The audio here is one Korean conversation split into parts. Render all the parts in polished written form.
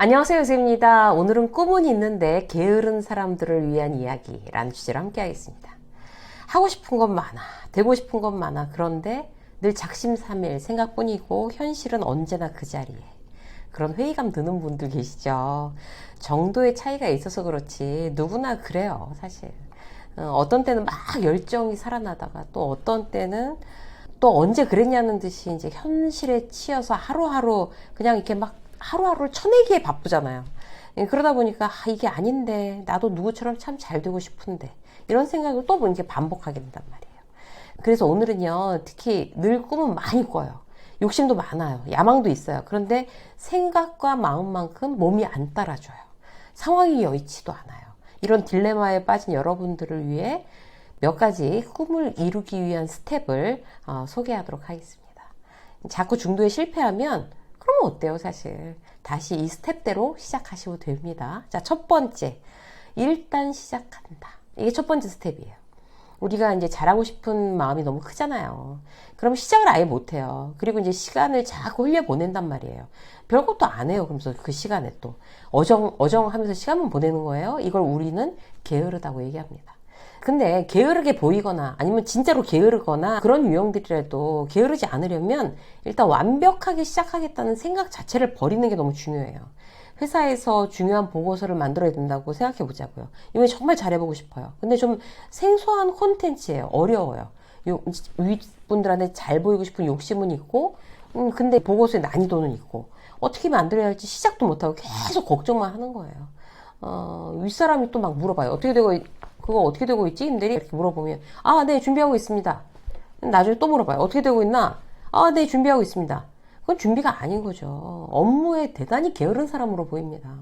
안녕하세요, 요셉입니다. 오늘은 꿈은 있는데 게으른 사람들을 위한 이야기라는 주제로 함께 하겠습니다. 하고 싶은 건 많아, 되고 싶은 건 많아. 그런데 늘 작심삼일 생각뿐이고 현실은 언제나 그 자리에. 그런 회의감 드는 분들 계시죠? 정도의 차이가 있어서 그렇지 누구나 그래요, 사실. 어떤 때는 막 열정이 살아나다가 또 어떤 때는 또 언제 그랬냐는 듯이 이제 현실에 치여서 하루하루 그냥 이렇게 막 하루하루를 쳐내기에 바쁘잖아요. 그러다 보니까 이게 아닌데 나도 누구처럼 참 잘 되고 싶은데 이런 생각을 또 이렇게 반복하게 된단 말이에요. 그래서 오늘은요, 특히 늘 꿈은 많이 꿔요. 욕심도 많아요. 야망도 있어요. 그런데 생각과 마음만큼 몸이 안 따라줘요. 상황이 여의치도 않아요. 이런 딜레마에 빠진 여러분들을 위해 몇 가지 꿈을 이루기 위한 스텝을 소개하도록 하겠습니다. 자꾸 중도에 실패하면 그러면 어때요, 사실. 다시 이 스텝대로 시작하시면 됩니다. 자, 첫 번째. 일단 시작한다. 이게 첫 번째 스텝이에요. 우리가 이제 잘하고 싶은 마음이 너무 크잖아요. 그럼 시작을 아예 못해요. 그리고 이제 시간을 자꾸 흘려보낸단 말이에요. 별것도 안 해요. 그러면서 그 시간에 또 어정하면서 시간만 보내는 거예요. 이걸 우리는 게으르다고 얘기합니다. 근데 게으르게 보이거나 아니면 진짜로 게으르거나 그런 유형들이라도 게으르지 않으려면 일단 완벽하게 시작하겠다는 생각 자체를 버리는 게 너무 중요해요. 회사에서 중요한 보고서를 만들어야 된다고 생각해 보자고요. 이거 정말 잘해보고 싶어요. 근데 좀 생소한 콘텐츠예요. 어려워요. 윗분들한테 잘 보이고 싶은 욕심은 있고, 근데 보고서의 난이도는 있고, 어떻게 만들어야 할지 시작도 못하고 계속 걱정만 하는 거예요. 윗사람이 또 막 물어봐요. 그거 어떻게 되고 있지? 임대리? 이렇게 물어보면, 네, 준비하고 있습니다. 나중에 또 물어봐요. 어떻게 되고 있나? 네, 준비하고 있습니다. 그건 준비가 아닌 거죠. 업무에 대단히 게으른 사람으로 보입니다.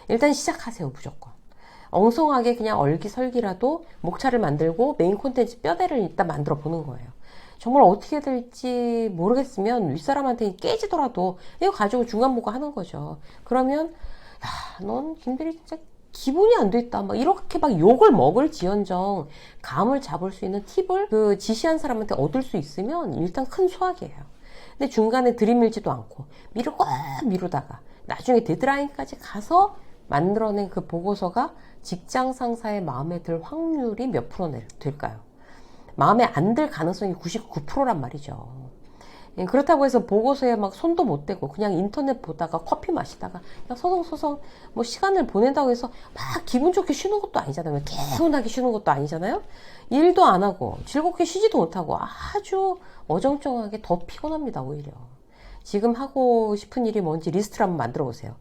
일단 시작하세요, 무조건. 엉성하게 그냥 얼기설기라도 목차를 만들고 메인 콘텐츠 뼈대를 일단 만들어 보는 거예요. 정말 어떻게 될지 모르겠으면 윗사람한테 깨지더라도 이거 가지고 중간 보고 하는 거죠. 그러면 넌 김대리 진짜 기분이 안 됐다. 막 이렇게 막 욕을 먹을지언정 감을 잡을 수 있는 팁을 그 지시한 사람한테 얻을 수 있으면 일단 큰 수확이에요. 근데 중간에 들이밀지도 않고 미루다가 나중에 데드라인까지 가서 만들어낸 그 보고서가 직장 상사의 마음에 들 확률이 몇 프로 될까요? 마음에 안 들 가능성이 99%란 말이죠. 그렇다고 해서 보고서에 막 손도 못 대고 그냥 인터넷 보다가 커피 마시다가 그냥 서성서성 뭐 시간을 보낸다고 해서 막 기분 좋게 쉬는 것도 아니잖아요. 개운하게 쉬는 것도 아니잖아요. 일도 안 하고 즐겁게 쉬지도 못하고 아주 어정쩡하게 더 피곤합니다, 오히려. 지금 하고 싶은 일이 뭔지 리스트를 한번 만들어 보세요.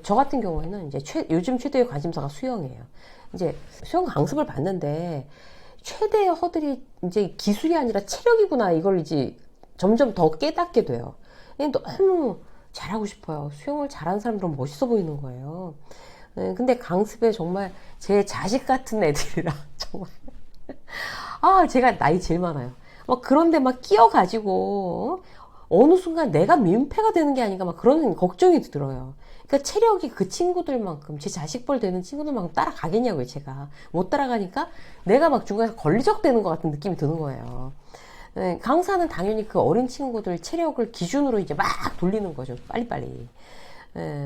저 같은 경우에는 이제 요즘 최대의 관심사가 수영이에요. 이제 수영 강습을 받는데 최대의 허들이 이제 기술이 아니라 체력이구나, 이걸 이제 점점 더 깨닫게 돼요. 너무 잘하고 싶어요. 수영을 잘하는 사람들은 멋있어 보이는 거예요. 근데 강습에 정말 제 자식 같은 애들이랑 정말 제가 나이 제일 많아요. 막 그런데 막 끼어가지고 어느 순간 내가 민폐가 되는 게 아닌가 막 그런 걱정이 들어요. 그러니까 체력이 그 친구들만큼 제 자식뻘 되는 친구들만큼 따라가겠냐고요. 제가 못 따라가니까 내가 막 중간에서 걸리적대는 것 같은 느낌이 드는 거예요. 강사는 당연히 그 어린 친구들 체력을 기준으로 이제 막 돌리는 거죠. 빨리빨리.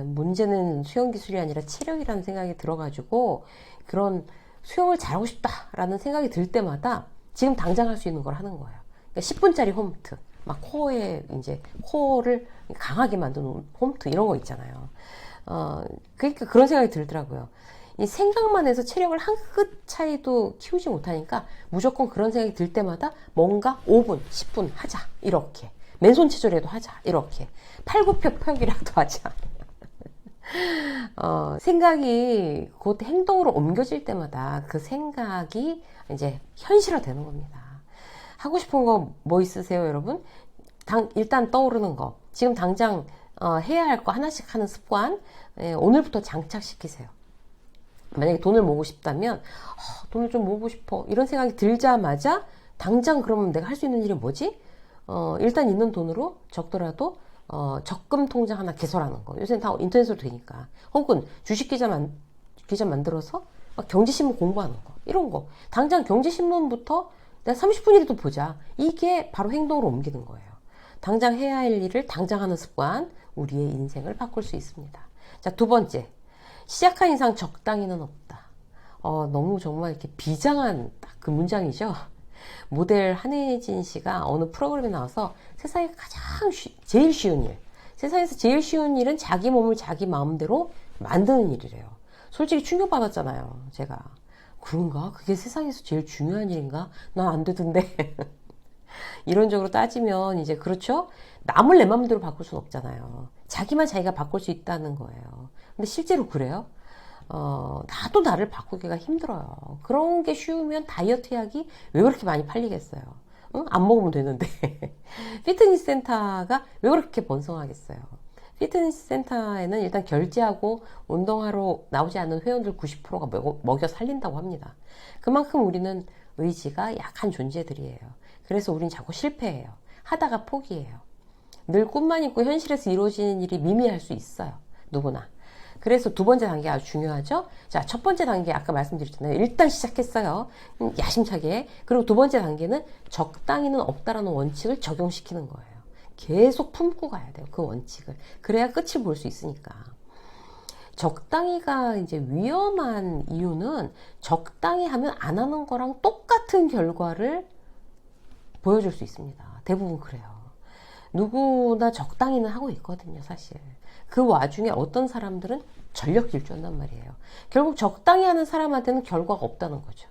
문제는 수영 기술이 아니라 체력이라는 생각이 들어가지고 그런 수영을 잘하고 싶다라는 생각이 들 때마다 지금 당장 할 수 있는 걸 하는 거예요. 그러니까 10분짜리 홈트. 막 코어를 강하게 만드는 홈트 이런 거 있잖아요. 그러니까 그런 생각이 들더라고요. 이 생각만 해서 체력을 한 끗 차이도 키우지 못하니까 무조건 그런 생각이 들 때마다 뭔가 5분, 10분 하자. 이렇게. 맨손 체조라도 하자. 이렇게. 팔굽혀펴기라도 하자. 생각이 곧 행동으로 옮겨질 때마다 그 생각이 이제 현실화 되는 겁니다. 하고 싶은 거 뭐 있으세요, 여러분? 일단 떠오르는 거. 지금 당장 해야 할 거 하나씩 하는 습관. 오늘부터 장착시키세요. 만약에 돈을 모으고 싶다면 돈을 좀 모으고 싶어 이런 생각이 들자마자 당장 그러면 내가 할 수 있는 일이 뭐지? 일단 있는 돈으로 적더라도 적금 통장 하나 개설하는 거. 요새는 다 인터넷으로 되니까. 혹은 주식 기자 만들어서 경제신문 공부하는 거. 이런 거. 당장 경제신문부터 내가 30분이라도 보자. 이게 바로 행동으로 옮기는 거예요. 당장 해야 할 일을 당장 하는 습관, 우리의 인생을 바꿀 수 있습니다. 자, 두 번째. 시작한 이상 적당히는 없다. 너무 정말 이렇게 비장한 딱 그 문장이죠. 모델 한혜진 씨가 어느 프로그램에 나와서 세상에 가장 제일 쉬운 일, 세상에서 제일 쉬운 일은 자기 몸을 자기 마음대로 만드는 일이래요. 솔직히 충격받았잖아요, 제가. 그런가? 그게 세상에서 제일 중요한 일인가? 난 안 되던데. 이론적으로 따지면 이제 그렇죠? 남을 내 마음대로 바꿀 수는 없잖아요. 자기만 자기가 바꿀 수 있다는 거예요. 근데 실제로 그래요? 나도 나를 바꾸기가 힘들어요. 그런 게 쉬우면 다이어트 약이 왜 그렇게 많이 팔리겠어요? 응? 안 먹으면 되는데. 피트니스 센터가 왜 그렇게 번성하겠어요? 피트니스 센터에는 일단 결제하고 운동하러 나오지 않는 회원들 90%가 먹여 살린다고 합니다. 그만큼 우리는 의지가 약한 존재들이에요. 그래서 우린 자꾸 실패해요. 하다가 포기해요. 늘 꿈만 있고 현실에서 이루어지는 일이 미미할 수 있어요. 누구나. 그래서 두 번째 단계 아주 중요하죠. 자, 첫 번째 단계 아까 말씀드렸잖아요. 일단 시작했어요. 야심차게. 그리고 두 번째 단계는 적당히는 없다라는 원칙을 적용시키는 거예요. 계속 품고 가야 돼요. 그 원칙을. 그래야 끝을 볼 수 있으니까. 적당히가 이제 위험한 이유는 적당히 하면 안 하는 거랑 똑같은 결과를 보여줄 수 있습니다. 대부분 그래요. 누구나 적당히는 하고 있거든요, 사실. 그 와중에 어떤 사람들은 전력 질주한단 말이에요. 결국 적당히 하는 사람한테는 결과가 없다는 거죠.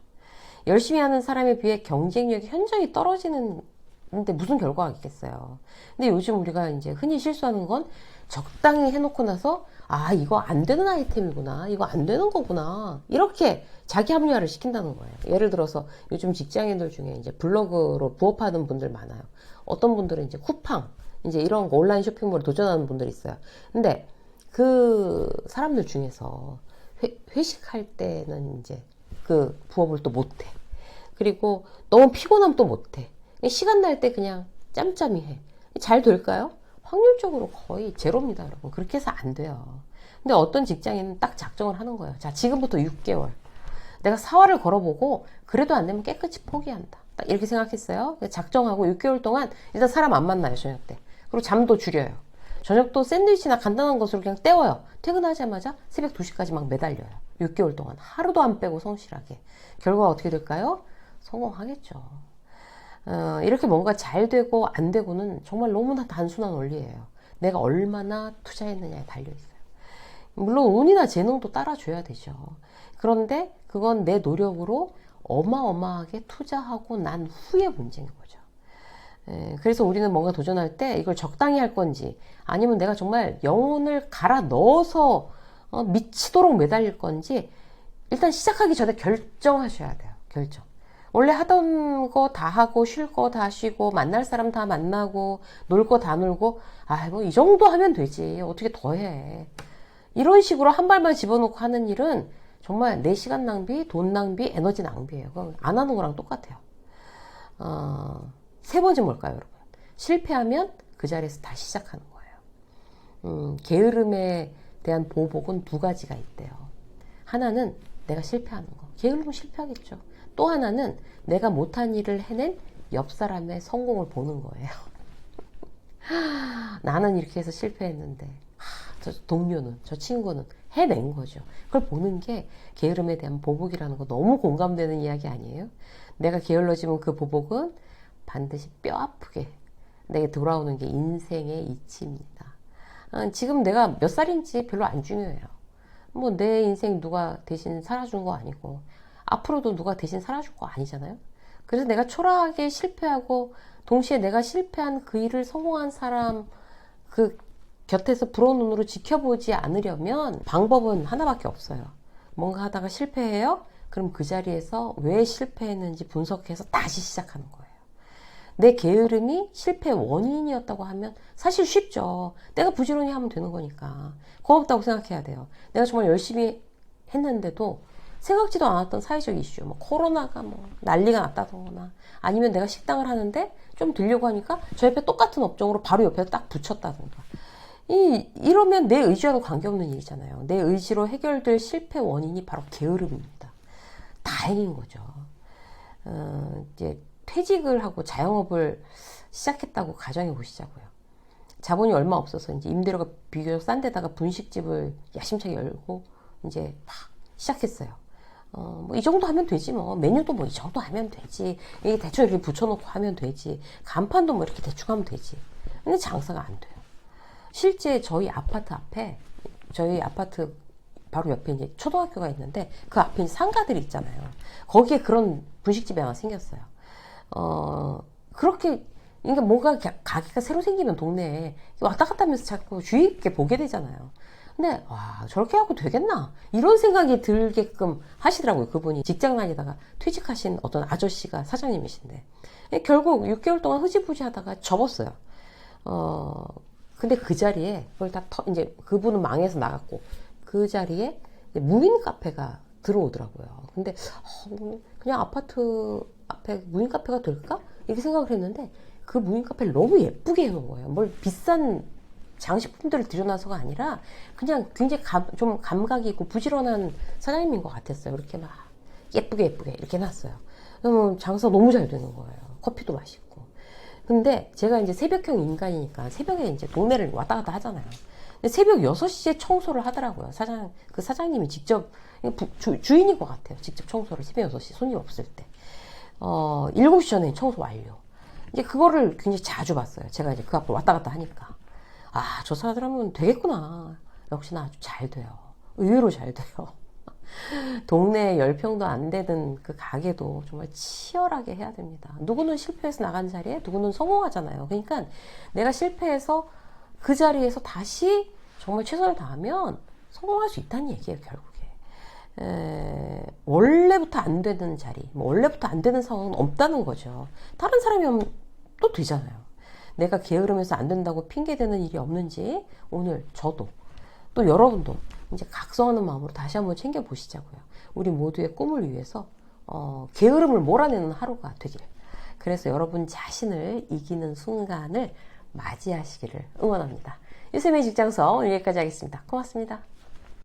열심히 하는 사람에 비해 경쟁력이 현저히 떨어지는데 무슨 결과가 있겠어요. 근데 요즘 우리가 이제 흔히 실수하는 건 적당히 해놓고 나서 이거 안 되는 아이템이구나. 이거 안 되는 거구나. 이렇게 자기 합리화를 시킨다는 거예요. 예를 들어서 요즘 직장인들 중에 이제 블로그로 부업하는 분들 많아요. 어떤 분들은 이제 쿠팡, 이제 이런 거 온라인 쇼핑몰에 도전하는 분들이 있어요. 근데 그 사람들 중에서 회식할 때는 이제 그 부업을 또 못해. 그리고 너무 피곤하면 또 못해. 시간 날 때 그냥 짬짬이 해. 잘 될까요? 확률적으로 거의 제로입니다, 여러분. 그렇게 해서 안 돼요. 근데 어떤 직장인은 딱 작정을 하는 거예요. 자, 지금부터 6개월. 내가 사활을 걸어보고 그래도 안 되면 깨끗이 포기한다. 딱 이렇게 생각했어요. 작정하고 6개월 동안 일단 사람 안 만나요, 저녁 때. 그리고 잠도 줄여요. 저녁도 샌드위치나 간단한 것으로 그냥 때워요. 퇴근하자마자 새벽 2시까지 막 매달려요. 6개월 동안 하루도 안 빼고 성실하게. 결과가 어떻게 될까요? 성공하겠죠. 이렇게 뭔가 잘 되고 안 되고는 정말 너무나 단순한 원리예요. 내가 얼마나 투자했느냐에 달려있어요. 물론 운이나 재능도 따라줘야 되죠. 그런데 그건 내 노력으로 어마어마하게 투자하고 난 후의 문제인 거죠. 그래서 우리는 뭔가 도전할 때 이걸 적당히 할 건지 아니면 내가 정말 영혼을 갈아 넣어서 미치도록 매달릴 건지 일단 시작하기 전에 결정하셔야 돼요. 결정. 원래 하던 거 다 하고 쉴 거 다 쉬고 만날 사람 다 만나고 놀 거 다 놀고 뭐 이 정도 하면 되지 어떻게 더 해. 이런 식으로 한 발만 집어넣고 하는 일은 정말 내 시간 낭비, 돈 낭비, 에너지 낭비예요. 그거 안 하는 거랑 똑같아요. 세 번째 뭘까요, 여러분? 실패하면 그 자리에서 다시 시작하는 거예요. 게으름에 대한 보복은 두 가지가 있대요. 하나는 내가 실패하는 거. 게으르면 실패하겠죠. 또 하나는 내가 못한 일을 해낸 옆 사람의 성공을 보는 거예요. 나는 이렇게 해서 실패했는데 저 동료는, 저 친구는 해낸 거죠. 그걸 보는 게 게으름에 대한 보복이라는 거 너무 공감되는 이야기 아니에요? 내가 게을러지면 그 보복은 반드시 뼈 아프게 내게 돌아오는 게 인생의 이치입니다. 지금 내가 몇 살인지 별로 안 중요해요. 뭐 내 인생 누가 대신 살아준 거 아니고 앞으로도 누가 대신 살아줄 거 아니잖아요. 그래서 내가 초라하게 실패하고 동시에 내가 실패한 그 일을 성공한 사람 그 곁에서 부러운 눈으로 지켜보지 않으려면 방법은 하나밖에 없어요. 뭔가 하다가 실패해요? 그럼 그 자리에서 왜 실패했는지 분석해서 다시 시작하는 거예요. 내 게으름이 실패의 원인이었다고 하면 사실 쉽죠. 내가 부지런히 하면 되는 거니까. 고맙다고 생각해야 돼요. 내가 정말 열심히 했는데도 생각지도 않았던 사회적 이슈, 뭐 코로나가 뭐 난리가 났다거나 아니면 내가 식당을 하는데 좀 들려고 하니까 저 옆에 똑같은 업종으로 바로 옆에 딱 붙였다던가. 이러면 내 의지와도 관계없는 일이잖아요. 내 의지로 해결될 실패 원인이 바로 게으름입니다. 다행인 거죠. 이제 퇴직을 하고 자영업을 시작했다고 가정해 보시자고요. 자본이 얼마 없어서 이제 임대료가 비교적 싼 데다가 분식집을 야심차게 열고 이제 막 시작했어요. 뭐 이 정도 하면 되지 뭐. 메뉴도 뭐 이 정도 하면 되지. 이게 대충 이렇게 붙여놓고 하면 되지. 간판도 뭐 이렇게 대충 하면 되지. 근데 장사가 안 돼요. 실제 저희 아파트 앞에, 저희 아파트 바로 옆에 이제 초등학교가 있는데 그 앞에 상가들이 있잖아요. 거기에 그런 분식집이 하나 생겼어요. 그렇게 그러니까 뭔가 가게가 새로 생기면 동네에 왔다 갔다 하면서 자꾸 주의 깊게 보게 되잖아요. 근데 와 저렇게 하고 되겠나 이런 생각이 들게끔 하시더라고요. 그분이 직장 다니다가 퇴직하신 어떤 아저씨가 사장님이신데 결국 6개월 동안 흐지부지 하다가 접었어요. 근데 그 자리에 그걸 다 이제 그분은 망해서 나갔고 그 자리에 무인 카페가 들어오더라고요. 근데 그냥 아파트 앞에 무인 카페가 될까 이렇게 생각을 했는데 그 무인 카페를 너무 예쁘게 해놓은 거예요. 뭘 비싼 장식품들을 들여놔서가 아니라 그냥 굉장히 좀 감각이 있고 부지런한 사장님인 것 같았어요. 이렇게 막 예쁘게 이렇게 놨어요. 그러면 장사 너무 잘 되는 거예요. 커피도 맛있고. 근데 제가 이제 새벽형 인간이니까 새벽에 이제 동네를 왔다 갔다 하잖아요. 근데 새벽 6시에 청소를 하더라고요. 그 사장님이 직접, 주인인 것 같아요. 직접 청소를 새벽 6시 손님 없을 때. 7시 전에 청소 완료. 이제 그거를 굉장히 자주 봤어요. 제가 이제 그 앞으로 왔다 갔다 하니까. 아, 저 사람은 되겠구나. 역시나 아주 잘 돼요. 의외로 잘 돼요. 동네에 10평도 안 되는 그 가게도 정말 치열하게 해야 됩니다. 누구는 실패해서 나간 자리에 누구는 성공하잖아요. 그러니까 내가 실패해서 그 자리에서 다시 정말 최선을 다하면 성공할 수 있다는 얘기예요, 결국에. 원래부터 안 되는 자리, 원래부터 안 되는 상황은 없다는 거죠. 다른 사람이 하면 또 되잖아요. 내가 게으르면서 안 된다고 핑계대는 일이 없는지 오늘 저도 또 여러분도 이제 각성하는 마음으로 다시 한번 챙겨보시자고요. 우리 모두의 꿈을 위해서 게으름을 몰아내는 하루가 되길. 그래서 여러분 자신을 이기는 순간을 맞이하시기를 응원합니다. 유쌤의 직장서 오늘 여기까지 하겠습니다. 고맙습니다.